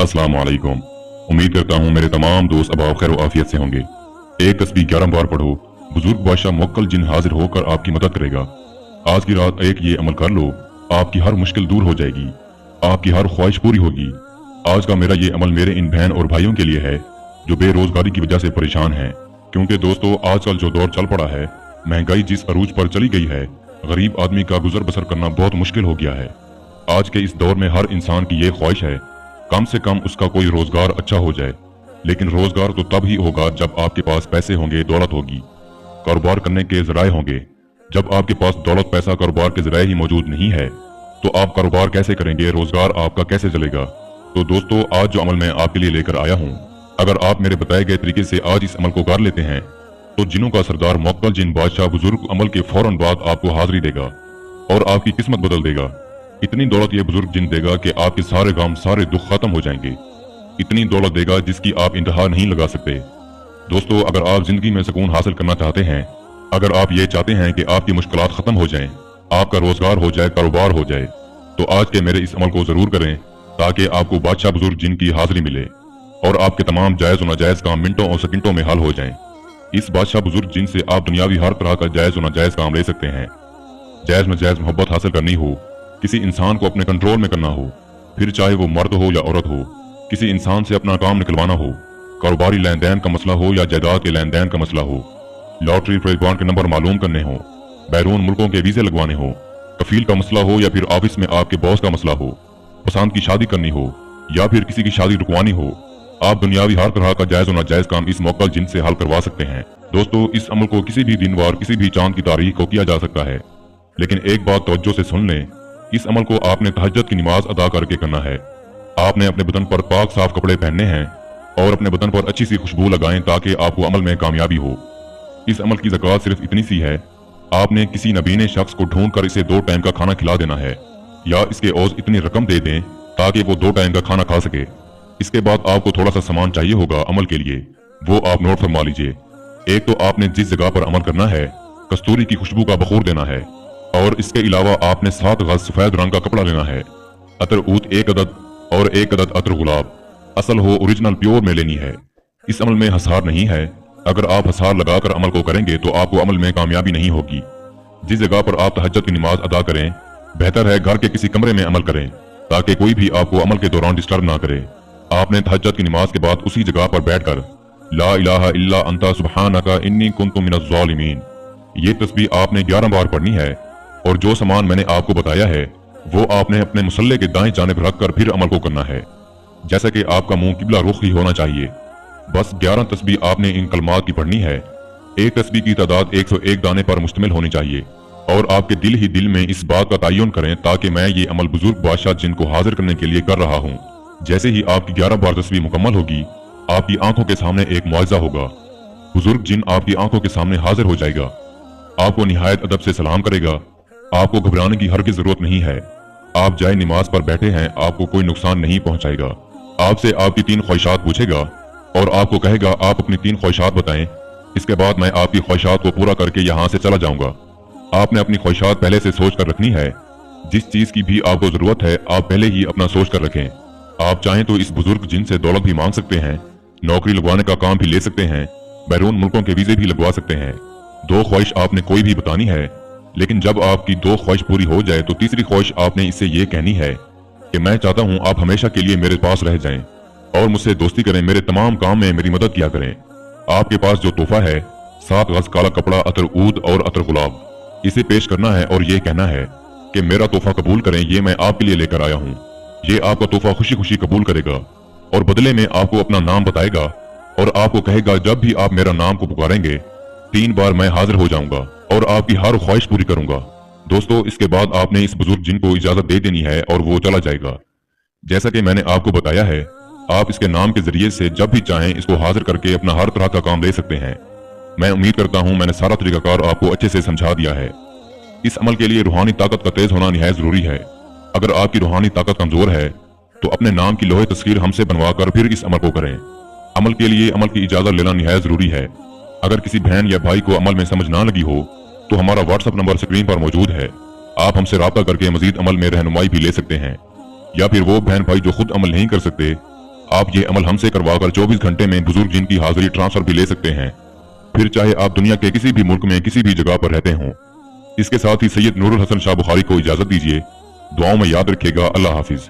अस्सलाम वालेकुम। उम्मीद करता हूँ मेरे तमाम दोस्त अब आप खैर आफियत से होंगे। एक तस्बीह 11 बार पढ़ो, बुजुर्ग बादशाह मुवक्किल जिन हाजिर होकर आपकी मदद करेगा। आज की रात एक ये अमल कर लो, आपकी हर मुश्किल दूर हो जाएगी, आपकी हर ख्वाहिश पूरी होगी। आज का मेरा ये अमल मेरे इन बहन और भाइयों के लिए है जो बेरोजगारी की वजह से परेशान हैं। क्योंकि दोस्तों आजकल जो दौर चल पड़ा है, महंगाई जिस अरूज पर चली गई है, गरीब आदमी का गुजर बसर करना बहुत मुश्किल हो गया है। आज के इस दौर में हर इंसान की ये ख्वाहिश है कम से कम उसका कोई रोजगार अच्छा हो जाए। लेकिन रोजगार तो तब ही होगा जब आपके पास पैसे होंगे, दौलत होगी, कारोबार करने के जराए होंगे। जब आपके पास दौलत पैसा कारोबार के जराए ही मौजूद नहीं है तो आप कारोबार कैसे करेंगे, रोजगार आपका कैसे चलेगा। तो दोस्तों आज जो अमल मैं आपके लिए लेकर आया हूँ, अगर आप मेरे बताए गए तरीके से आज इस अमल को कर लेते हैं तो जिनों का सरदार मुवक्किल जिन बादशाह बुजुर्ग अमल के फौरन बाद आपको हाजिरी देगा और आपकी किस्मत बदल देगा। इतनी दौलत ये बुजुर्ग जिन देगा कि आपके सारे गम सारे दुख खत्म हो जाएंगे। इतनी दौलत देगा जिसकी आप इंतहा नहीं लगा सकते। दोस्तों अगर आप जिंदगी में सुकून हासिल करना चाहते हैं, अगर आप ये चाहते हैं कि आपकी मुश्किलात खत्म हो जाएं, आपका रोजगार हो जाए, कारोबार हो जाए, तो आज के मेरे इस अमल को जरूर करें ताकि आपको बादशाह बुजुर्ग जिन की हाजिरी मिले और आपके तमाम जायज और नाजायज काम मिनटों और सेकंडों में हल हो जाएं। इस बादशाह बुजुर्ग जिन से आप दुनियावी हर तरह का जायज और नाजायज काम ले सकते हैं। जायज नाजायज मोहब्बत हासिल करनी हो, किसी इंसान को अपने कंट्रोल में करना हो, फिर चाहे वो मर्द हो या औरत हो, किसी इंसान से अपना काम निकलवाना हो, कारोबारी लेन देन का मसला हो या जायदाद के लेन देन का मसला हो, लॉटरी ट्रेड बॉन्ड के नंबर मालूम करने हो, बैरून मुल्कों के वीजे लगवाने हो, कफील का मसला हो या फिर ऑफिस में आपके बॉस का मसला हो, पसंद की शादी करनी हो या फिर किसी की शादी रुकवानी हो, आप दुनियावी हर तरह का जायज और नाजायज काम इस मुवक्किल जिन से हल करवा सकते हैं। दोस्तों इस अमल को किसी भी दिन वार किसी भी चांद की तारीख को किया जा सकता है, लेकिन एक बात तवज्जो से सुन लें, इस अमल को आपने तहज्जुद की नमाज अदा करके करना है। आपने अपने बदन पर पाक साफ कपड़े पहनने हैं और अपने बदन पर अच्छी सी खुशबू लगाएं ताकि आपको अमल में कामयाबी हो। इस अमल की ज़कात सिर्फ इतनी सी है, आपने किसी नबीने शख्स को ढूंढ कर इसे 2 टाइम का खाना खिला देना है या इसके औज इतनी रकम दे दें ताकि वो 2 टाइम का खाना खा सके। इसके बाद आपको थोड़ा सा सामान चाहिए होगा अमल के लिए, वो आप नोट फरमा लीजिए। एक तो आपने जिस जगह पर अमल करना है कस्तूरी की खुशबू का बखूर देना है और इसके अलावा आपने 7 गज सफेद रंग का कपड़ा लेना है। अतर ऊद 1 अदद और 1 अदद अतर गुलाब असल हो ओरिजिनल प्योर में लेनी है। इस अमल में हसार नहीं है, अगर आप हसार लगाकर अमल को करेंगे तो आपको अमल में कामयाबी नहीं होगी। जिस जगह पर आप तहज्जुद की नमाज अदा करें, बेहतर है घर के किसी कमरे में अमल करें ताकि कोई भी आपको अमल के दौरान डिस्टर्ब ना करे। आपने तहज्जुद की नमाज के बाद उसी जगह पर बैठकर ला इलाहा इल्ला अंता सुब्हानका इन्नी कुन्तु मिनज़ ज़ालिमीन ये तस्बीह आपने 11 बार पढ़नी है और जो सामान मैंने आपको बताया है वो आपने अपने मुसल्ले के दाएं जानिब रखकर फिर अमल को करना है, जैसा कि आपका मुंह किबला रुख ही होना चाहिए। बस 11 तस्बीह आपने इन कलमात की पढ़नी है। एक तस्बीह की तादाद 101 दाने पर मुश्तमिल होनी चाहिए और आपके दिल ही दिल में इस बात का तयन करें ताकि मैं ये अमल बुजुर्ग बादशाह जिन को हाजिर करने के लिए कर रहा हूँ। जैसे ही आपकी 11 बार तस्बीह मुकम्मल होगी, आपकी आंखों के सामने एक मुआवजा होगा। बुजुर्ग जिन आपकी आंखों के सामने हाजिर हो जाएगा, आपको निहायत अदब से सलाम करेगा। आपको घबराने की हरगिज़ जरूरत नहीं है। आप जाए नमाज पर बैठे हैं, आपको कोई नुकसान नहीं पहुंचाएगा। आपसे आपकी 3 ख्वाहिशात पूछेगा और आपको कहेगा आप अपनी 3 ख्वाहिशात बताएं, इसके बाद मैं आपकी ख्वाहिशात को पूरा करके यहाँ से चला जाऊंगा। आपने अपनी ख्वाहिशात पहले से सोच कर रखनी है। जिस चीज की भी आपको जरूरत है आप पहले ही अपना सोच कर रखें। आप चाहें तो इस बुजुर्ग जिन से दौलत भी मांग सकते हैं, नौकरी लगवाने का काम भी ले सकते हैं, बैरून मुल्कों के वीजे भी लगवा सकते हैं। 2 ख्वाहिश आपने कोई भी बतानी है, लेकिन जब आपकी 2 ख्वाहिश पूरी हो जाए तो तीसरी ख्वाहिश आपने इससे ये कहनी है कि मैं चाहता हूँ आप हमेशा के लिए मेरे पास रह जाएं और मुझसे दोस्ती करें, मेरे तमाम काम में मेरी मदद किया करें। आपके पास जो तोहफा है 7 गज काला कपड़ा, अतर ऊद और अतर गुलाब, इसे पेश करना है और ये कहना है कि मेरा तोहफा कबूल करें, ये मैं आपके लिए लेकर आया हूँ। ये आपका तोहफा खुशी खुशी कबूल करेगा और बदले में आपको अपना नाम बताएगा और आपको कहेगा जब भी आप मेरा नाम को पुकारेंगे 3 बार मैं हाजिर हो जाऊंगा और आपकी हर ख्वाहिश पूरी करूंगा। दोस्तों इसके बाद आपने इस बुजुर्ग जिन को इजाजत दे देनी है और वो चला जाएगा। जैसा कि मैंने आपको बताया है, आप इसके नाम के जरिए से जब भी चाहें इसको हाजिर करके अपना हर तरह का काम ले सकते हैं। मैं उम्मीद करता हूं मैंने सारा तरीकाकार आपको अच्छे से समझा दिया है। इस अमल के लिए रूहानी ताकत का तेज होना निहायत जरूरी है। अगर आपकी रूहानी ताकत कमजोर है तो अपने नाम की लोहे तस्वीर हमसे बनवाकर फिर इस अमल को करें। अमल के लिए अमल की इजाजत लेना निहायत जरूरी है। अगर किसी बहन या भाई को अमल में समझ ना लगी हो तो हमारा व्हाट्सएप नंबर स्क्रीन पर मौजूद है। आप हमसे राब्ता करके मजीद अमल में रहनुमाई भी ले सकते हैं। या फिर वो बहन भाई जो खुद अमल नहीं कर सकते आप ये अमल हमसे करवा कर 24 घंटे में बुजुर्ग जिन की हाजिरी ट्रांसफर भी ले सकते हैं, फिर चाहे आप दुनिया के किसी भी मुल्क में किसी भी जगह पर रहते हों। इसके साथ ही सैयद नूरुल हसन शाह बुखारी को इजाजत दीजिए। दुआओं में याद रखिएगा। अल्लाह हाफिज।